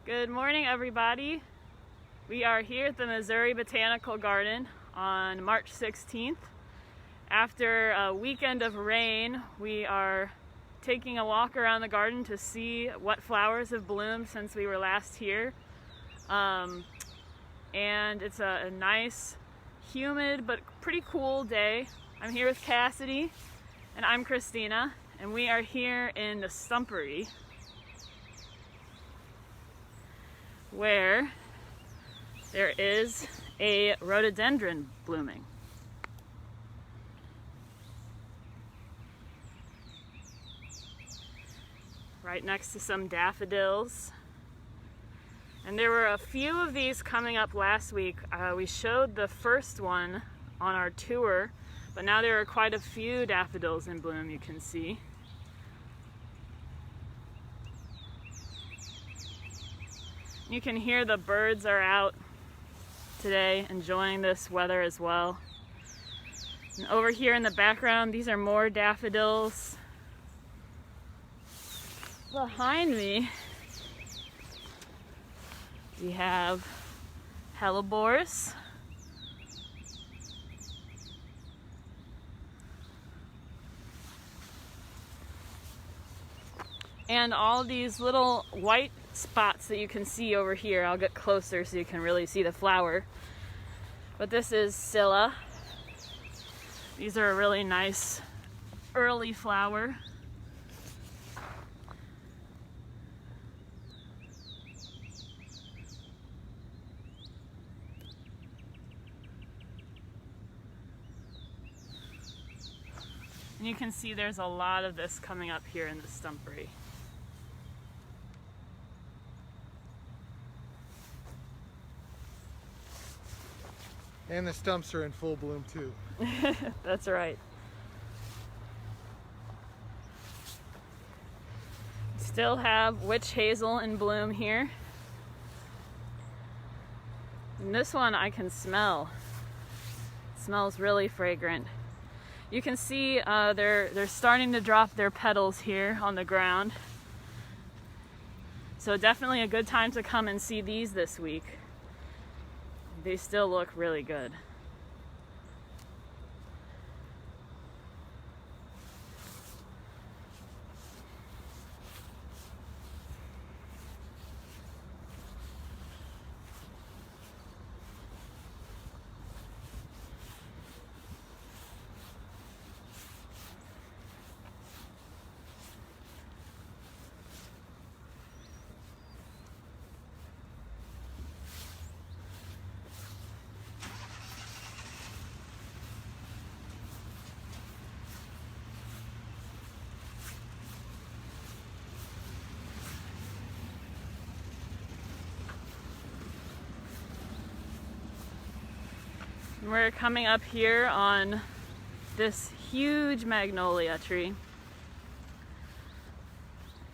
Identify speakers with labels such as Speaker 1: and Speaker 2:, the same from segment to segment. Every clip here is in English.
Speaker 1: Good morning, everybody. We are here at the Missouri Botanical Garden on March 16th. After a weekend of rain, we are taking a walk around the garden to see what flowers have bloomed since we were last here. And it's a nice, humid, but pretty cool day. I'm here with Cassidy, and I'm Kristina, and we are here in the Stumpery, where there is a rhododendron blooming. Right next to some daffodils. And there were a few of these coming up last week. We showed the first one on our tour, but now there are quite a few daffodils in bloom, you can see. You can hear the birds are out today enjoying this weather as well. And over here in the background, these are more daffodils. Behind me, we have hellebores. And all these little white spots that you can see over here. I'll get closer so you can really see the flower. But this is Scilla. These are a really nice early flower. And you can see there's a lot of this coming up here in the Stumpery.
Speaker 2: And the stumps are in full bloom too.
Speaker 1: That's right. Still have witch hazel in bloom here. And this one I can smell. It smells really fragrant. You can see they're starting to drop their petals here on the ground. So definitely a good time to come and see these this week. They still look really good. We're coming up here on this huge magnolia tree.
Speaker 2: You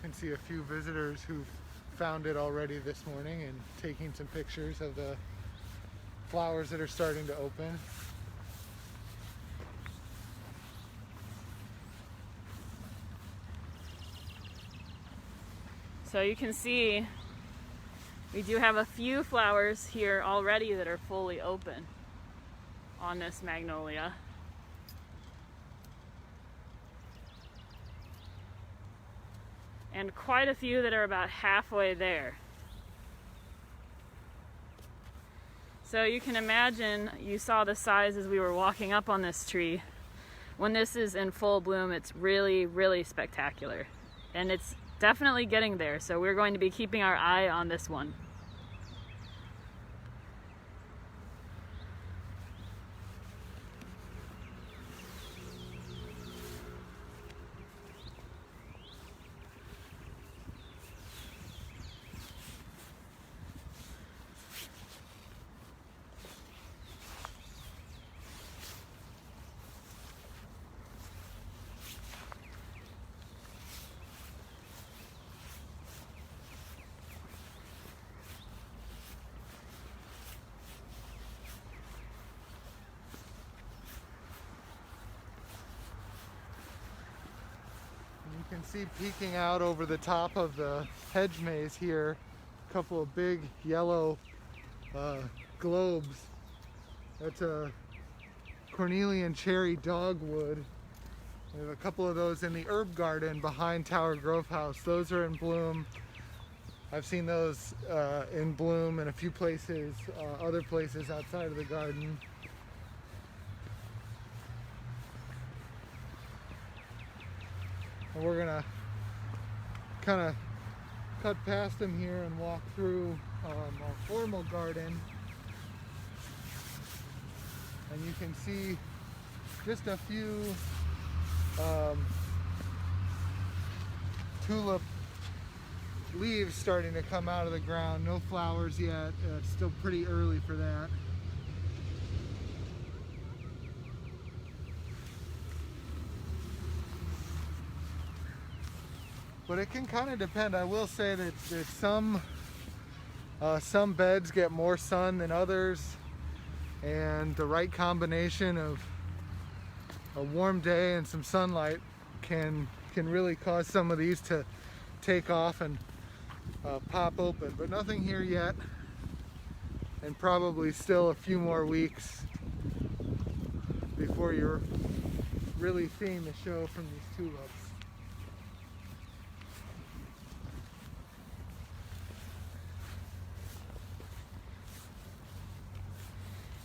Speaker 2: can see a few visitors who've found it already this morning and taking some pictures of the flowers that are starting to open.
Speaker 1: So you can see we do have a few flowers here already that are fully open on this magnolia. And quite a few that are about halfway there. So you can imagine, you saw the size as we were walking up on this tree. When this is in full bloom, it's really, really spectacular. And it's definitely getting there, so we're going to be keeping our eye on this one.
Speaker 2: You can see peeking out over the top of the hedge maze here a couple of big yellow globes. That's a cornelian cherry dogwood. We have a couple of those in the herb garden behind Tower Grove House. Those are in bloom. I've seen those in bloom in a few places, other places outside of the garden. And we're gonna kind of cut past them here and walk through our formal garden. And you can see just a few tulip leaves starting to come out of the ground. No flowers yet. It's still pretty early for that. But it can kind of depend. I will say that some beds get more sun than others, and the right combination of a warm day and some sunlight can really cause some of these to take off and pop open. But nothing here yet, and probably still a few more weeks before you're really seeing the show from these tulips.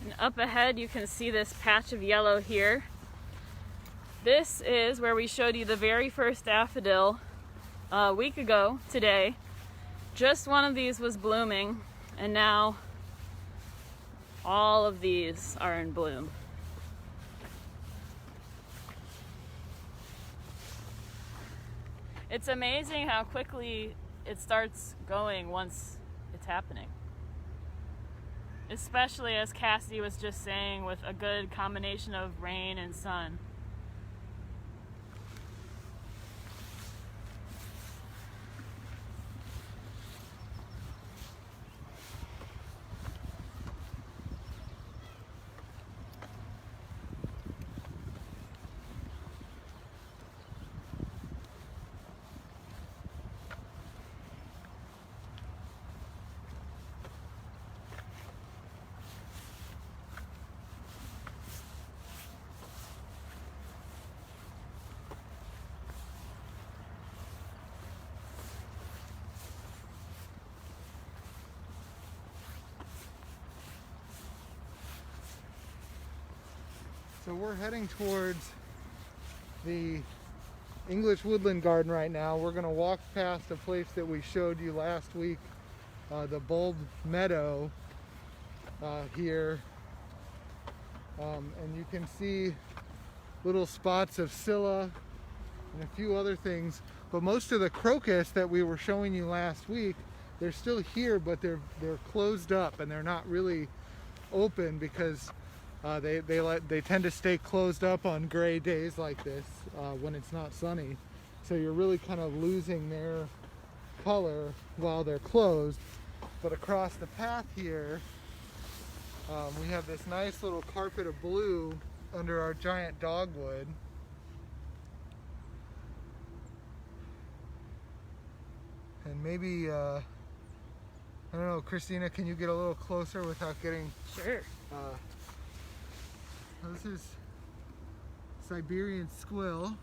Speaker 1: And up ahead you can see this patch of yellow here. This is where we showed you the very first daffodil a week ago today. Just one of these was blooming, and now all of these are in bloom. It's amazing how quickly it starts going once it's happening. Especially, as Cassidy was just saying, with a good combination of rain and sun.
Speaker 2: So we're heading towards the English woodland garden right now. We're going to walk past a place that we showed you last week, the bulb meadow here. And you can see little spots of scilla and a few other things. But most of the crocus that we were showing you last week, they're still here, but they're closed up and they're not really open because they tend to stay closed up on gray days like this when it's not sunny. So you're really kind of losing their color while they're closed. But across the path here, we have this nice little carpet of blue under our giant dogwood. And maybe, I don't know, Kristina, can you get a little closer without getting...
Speaker 1: Sure.
Speaker 2: This is Siberian squill.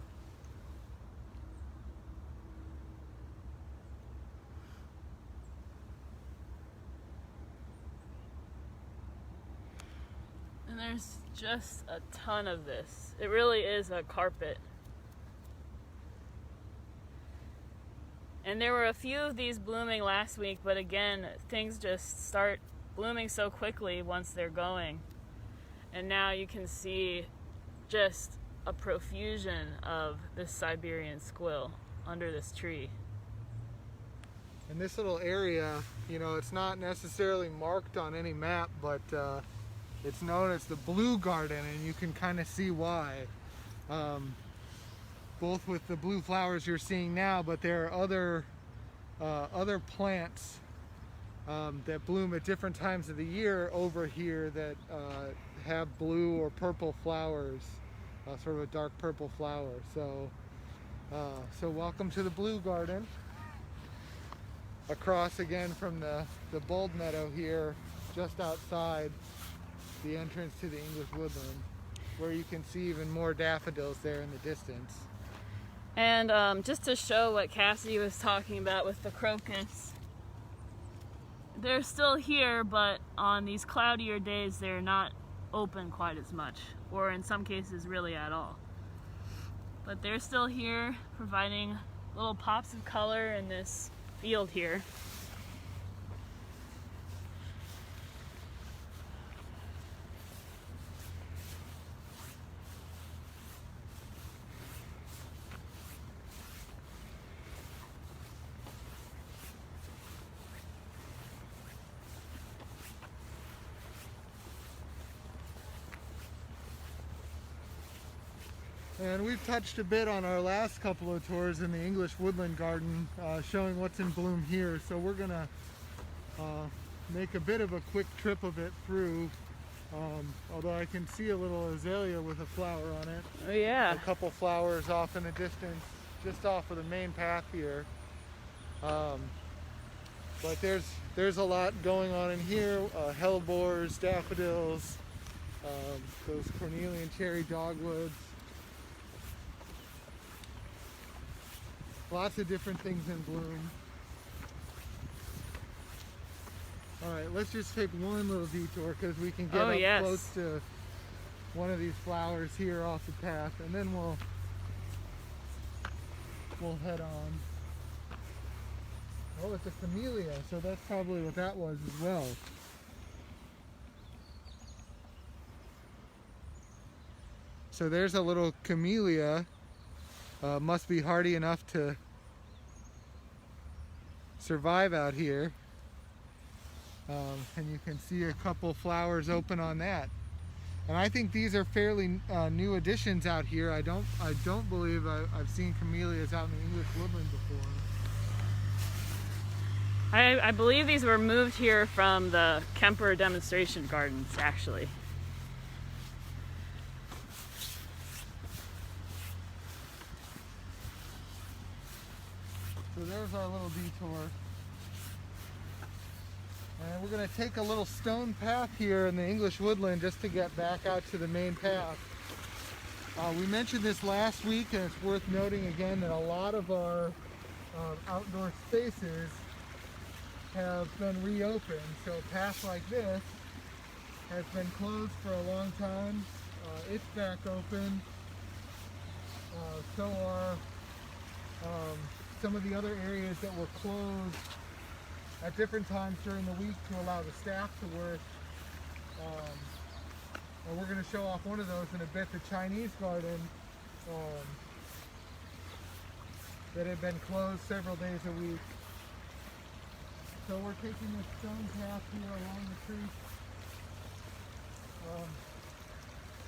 Speaker 1: And there's just a ton of this. It really is a carpet. And there were a few of these blooming last week, but again, things just start blooming so quickly once they're going. And now you can see just a profusion of this Siberian squill under this tree.
Speaker 2: And this little area, you know, it's not necessarily marked on any map, but it's known as the blue garden, and you can kind of see why. Both with the blue flowers you're seeing now, but there are other plants that bloom at different times of the year over here that have blue or purple flowers, sort of a dark purple flower. So welcome to the blue garden. across again from the bulb meadow here, just outside the entrance to the English woodland, where you can see even more daffodils there in the distance.
Speaker 1: And just to show what Cassidy was talking about with the crocus, they're still here, but on these cloudier days they're not open quite as much, or in some cases really at all. But they're still here, providing little pops of color in this field here.
Speaker 2: And we've touched a bit on our last couple of tours in the English Woodland Garden, showing what's in bloom here. So we're gonna make a bit of a quick trip of it through, although I can see a little azalea with a flower on it.
Speaker 1: Oh yeah.
Speaker 2: A couple flowers off in the distance, just off of the main path here. But there's a lot going on in here. Hellebores, daffodils, those cornelian cherry dogwoods. Lots of different things in bloom. All right, let's just take one little detour because we can get up close to one of these flowers here off the path, and then we'll head on. Oh, it's a camellia, so that's probably what that was as well. So there's a little camellia. Must be hardy enough to survive out here. And you can see a couple flowers open on that. And I think these are fairly new additions out here. I don't believe I've seen camellias out in the English woodland before.
Speaker 1: I believe these were moved here from the Kemper demonstration gardens, actually.
Speaker 2: So there's our little detour. And we're going to take a little stone path here in the English woodland just to get back out to the main path. We mentioned this last week, and it's worth noting again that a lot of our outdoor spaces have been reopened. So a path like this has been closed for a long time. It's back open. So are some of the other areas that were closed at different times during the week to allow the staff to work. And we're going to show off one of those in a bit, the Chinese garden, that had been closed several days a week. So we're taking this stone path here along the creek,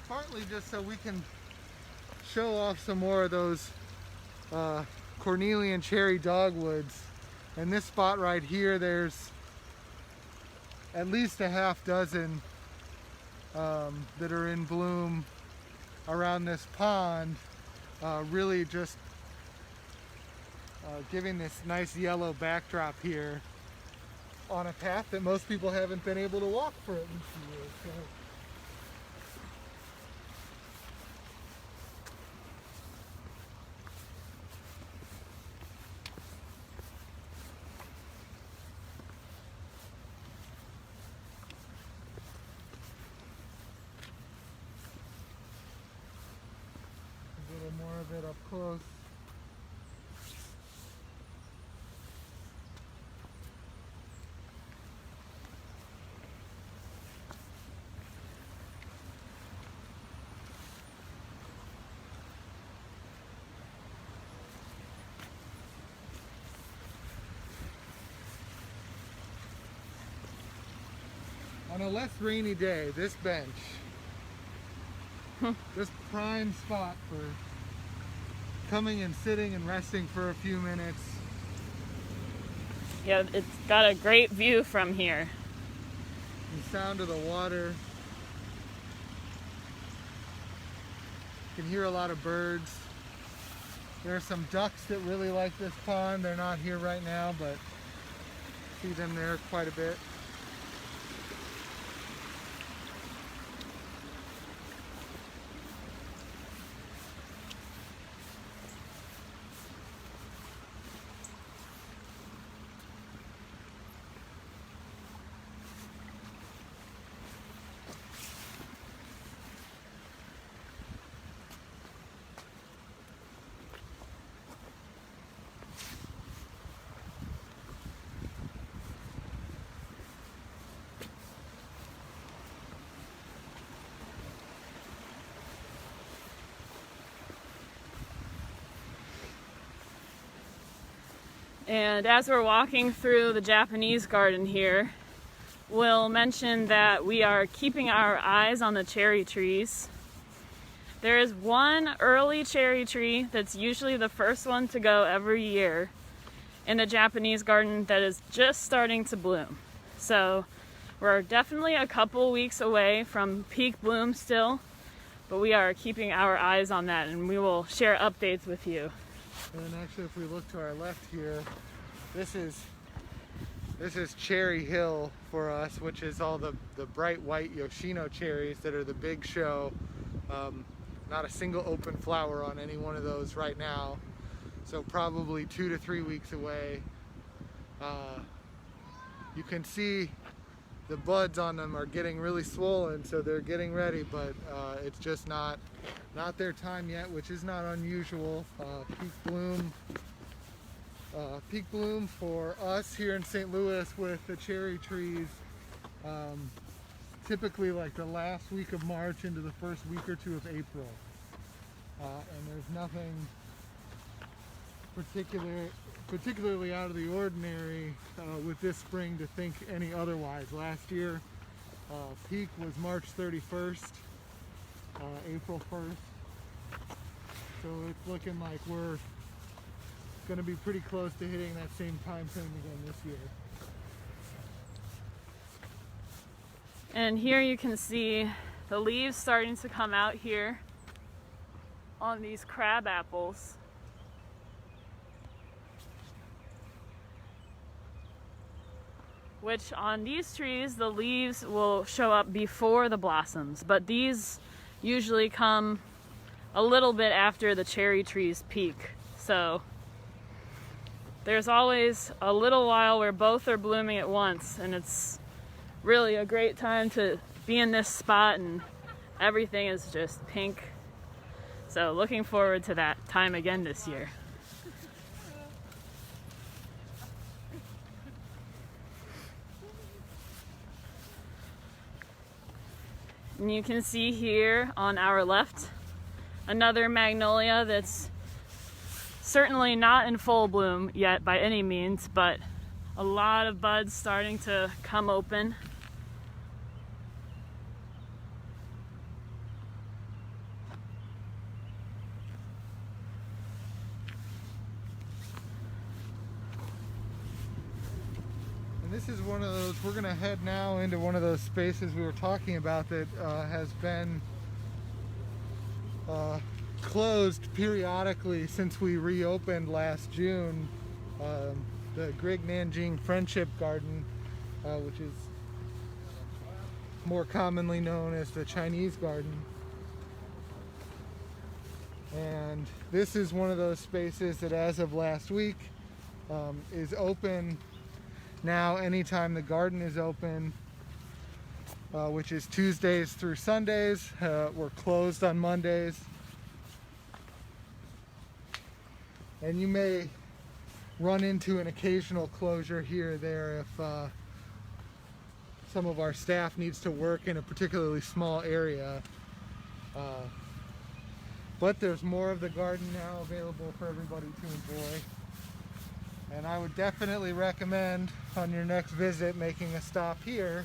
Speaker 2: partly just so we can show off some more of those cornelian cherry dogwoods. In this spot right here, there's at least a half dozen that are in bloom around this pond, really just giving this nice yellow backdrop here on a path that most people haven't been able to walk for at least a year. So a little more of it up close. On a less rainy day, this bench, this prime spot for coming and sitting and resting for a few minutes.
Speaker 1: Yeah, it's got a great view from here.
Speaker 2: The sound of the water. You can hear a lot of birds. There are some ducks that really like this pond. They're not here right now, but See them there quite a bit.
Speaker 1: And as we're walking through the Japanese garden here, we'll mention that we are keeping our eyes on the cherry trees. There is one early cherry tree that's usually the first one to go every year in the Japanese garden that is just starting to bloom. So we're definitely a couple weeks away from peak bloom still, but we are keeping our eyes on that, and we will share updates with you.
Speaker 2: And actually, if we look to our left here, this is Cherry Hill for us, which is all the bright white Yoshino cherries that are the big show. Not a single open flower on any one of those right now, so probably 2 to 3 weeks away. You can see the buds on them are getting really swollen, so they're getting ready, but it's just not their time yet, which is not unusual. Peak bloom for us here in St. Louis with the cherry trees, typically like the last week of March into the first week or two of April. And there's nothing particularly out of the ordinary with this spring to think any otherwise. Last year, peak was March 31st, April 1st. So it's looking like we're going to be pretty close to hitting that same time frame again this year.
Speaker 1: And here you can see the leaves starting to come out here on these crab apples. Which on these trees, the leaves will show up before the blossoms, but these usually come a little bit after the cherry trees peak. So there's always a little while where both are blooming at once, and it's really a great time to be in this spot, and everything is just pink. So looking forward to that time again this year. And you can see here on our left another magnolia that's certainly not in full bloom yet by any means, but a lot of buds starting to come open.
Speaker 2: And this is one of those, we're going to head now into one of those spaces we were talking about that has been closed periodically since we reopened last June, the Grig Nanjing Friendship Garden, which is more commonly known as the Chinese Garden. And this is one of those spaces that as of last week is open now anytime the garden is open, which is Tuesdays through Sundays. We're closed on Mondays. And you may run into an occasional closure here or there if some of our staff needs to work in a particularly small area. But there's more of the garden now available for everybody to enjoy. And I would definitely recommend on your next visit making a stop here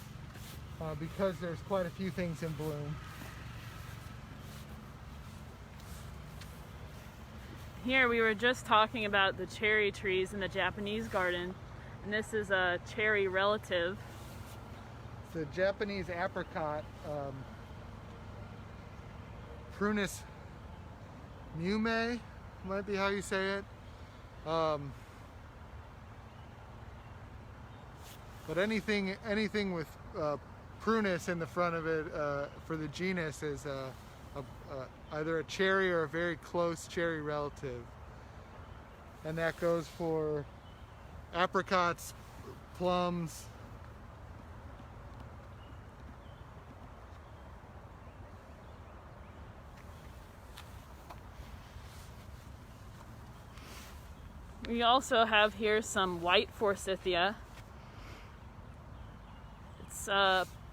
Speaker 2: because there's quite a few things in bloom.
Speaker 1: Here we were just talking about the cherry trees in the Japanese garden, and this is a cherry relative.
Speaker 2: It's a Japanese apricot, Prunus mume, might be how you say it. But anything with prunus in the front of it for the genus is either a cherry or a very close cherry relative. And that goes for apricots, plums,
Speaker 1: we also have here some white forsythia. It's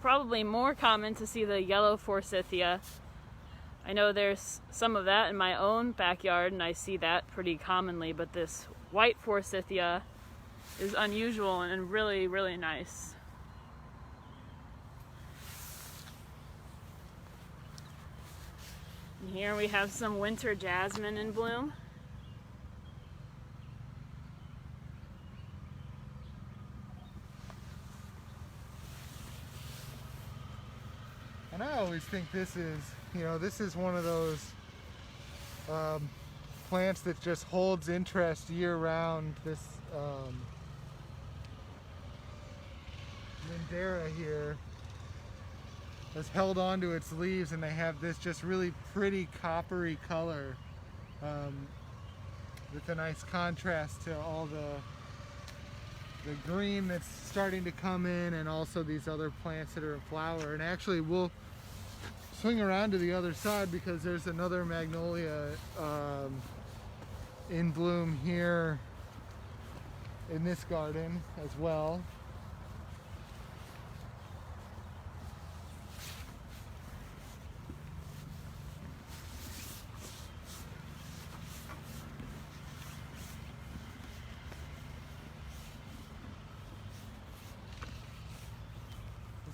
Speaker 1: probably more common to see the yellow forsythia. I know there's some of that in my own backyard and I see that pretty commonly, but this white forsythia is unusual and really, really nice. And here we have some winter jasmine in bloom.
Speaker 2: And I always think this is one of those plants that just holds interest year round. This Lindera here has held onto its leaves, and they have this just really pretty coppery color with a nice contrast to all the green that's starting to come in, and also these other plants that are in flower. And actually we'll swing around to the other side because there's another magnolia in bloom here in this garden as well.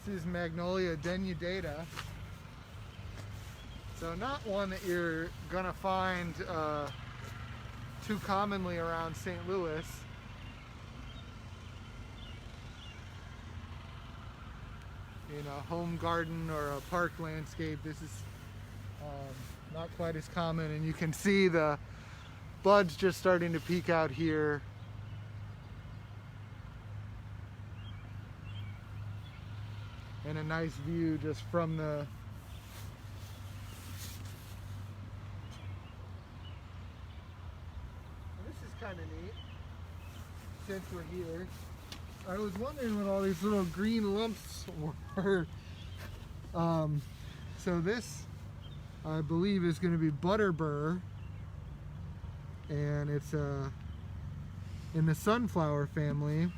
Speaker 2: This is Magnolia denudata. So not one that you're gonna find too commonly around St. Louis. In a home garden or a park landscape, this is not quite as common, and you can see the buds just starting to peek out here. And a nice view just from the kind of neat since we're here. I was wondering what all these little green lumps were. So this, I believe, is going to be butterbur, and it's in the sunflower family,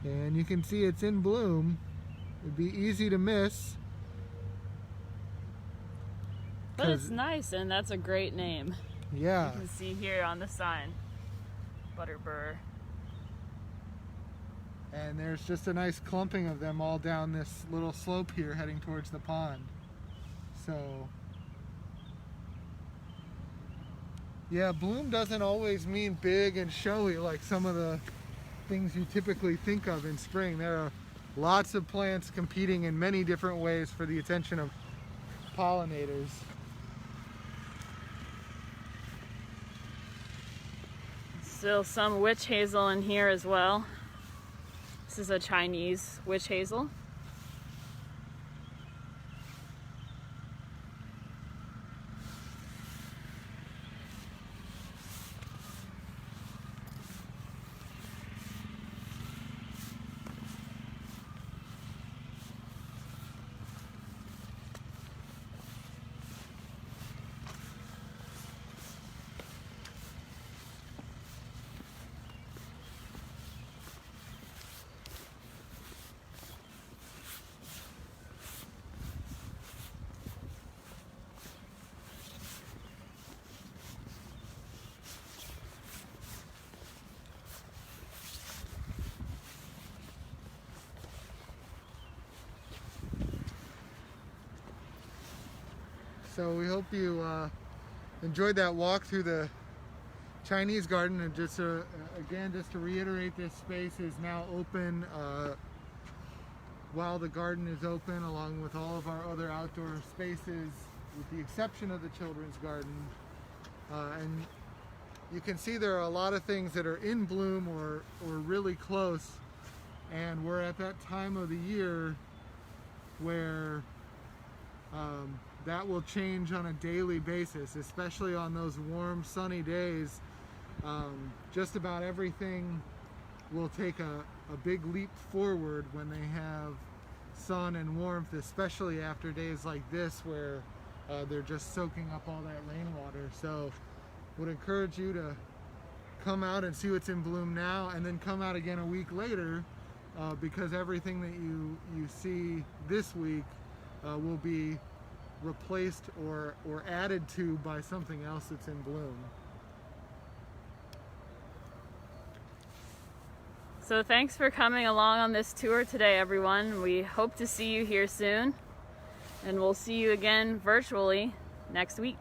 Speaker 2: and you can see it's in bloom. It'd be easy to miss.
Speaker 1: But it's nice, and that's a great name.
Speaker 2: Yeah.
Speaker 1: You can see here on the sign, butterbur.
Speaker 2: And there's just a nice clumping of them all down this little slope here heading towards the pond. So, yeah, bloom doesn't always mean big and showy like some of the things you typically think of in spring. There are lots of plants competing in many different ways for the attention of pollinators.
Speaker 1: Still some witch hazel in here as well. This is a Chinese witch hazel.
Speaker 2: So we hope you enjoyed that walk through the Chinese garden, and just again, just to reiterate, this space is now open while the garden is open, along with all of our other outdoor spaces, with the exception of the children's garden. And you can see there are a lot of things that are in bloom or really close, and we're at that time of the year where that will change on a daily basis, especially on those warm sunny days. Just about everything will take a big leap forward when they have sun and warmth, especially after days like this where they're just soaking up all that rainwater. So would encourage you to come out and see what's in bloom now, and then come out again a week later, because everything that you see this week will be replaced or added to by something else that's in bloom.
Speaker 1: So thanks for coming along on this tour today, everyone. We hope to see you here soon, and we'll see you again virtually next week.